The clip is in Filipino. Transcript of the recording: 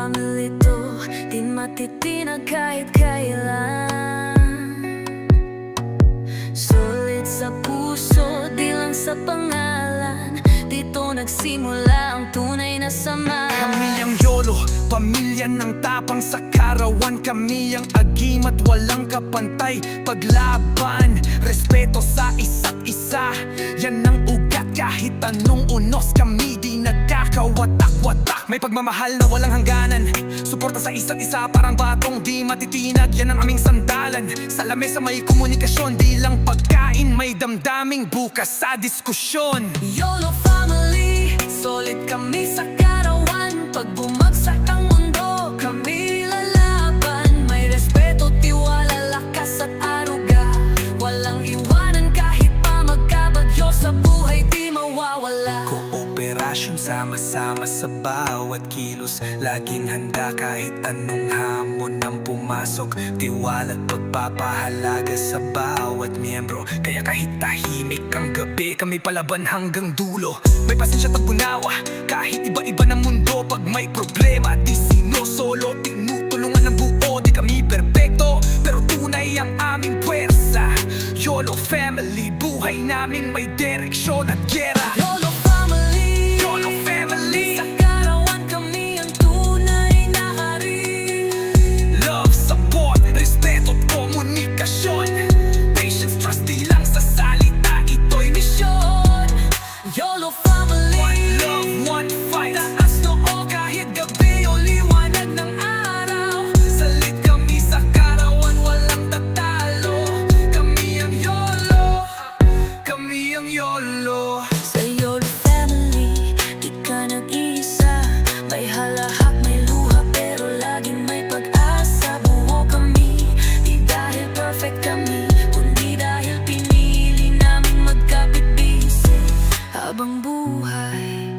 family to, di matitinag kahit kailan. Sulit sa puso, di lang sa pangalan. Dito nagsimula ang tunay na samahan. Kami ang YOLO, pamilya ng tapang sa karawan. Kami ang agim at walang kapantay. Paglaban, respeto sa isa't isa, yan ang ugat kahit anong unos. Kami di nagkakawatak-watak, may pagmamahal na walang hangganan. Suporta sa isa't isa parang batong di matitinag, yan ang aming sandalan. Sa lamesa may komunikasyon, di lang pagkain. May damdaming bukas sa diskusyon. YOLO family, solid kami sa karawan. Pag bumagsak ang mundo, kami lalaban. May respeto, tiwala, lakas at aruga. Walang iwanan kahit pa magkabagyo sa buhay, di mawawala. Kooperasyon, sama-sama sa bawat kilos. Laging handa kahit anong hamon ang pumasok. Tiwala at pagpapahalaga sa bawat miyembro. Kaya kahit tahimik ang gabi, kami palaban hanggang dulo. May pasensya at pagbunawa, kahit iba-iba ng mundo. Pag may problema, di solo, tinutulungan ng buo. Di kami perpekto, pero tunay ang aming puwersa. YOLO family, buhay namin may direksyon at gera. YOLO family, YOLO family, sa karawan kami ang tunay na hari. love, support, respeto at komunikasyon. Patience, trust, di lang sa salita, ito'y misyon. YOLO family, One love, one fight. Taas noo kahit gabi o liwanag ng araw. Salit kami sa karawan, walang tatalo. Kami ang YOLO, kami ang YOLO. sa YOLO family, di ka nag-iisa. May halahak, may luha, pero laging may pag-asa. Buo kami, di dahil perfect kami, kundi dahil pinili namin magkapit-bisig. Habang buhay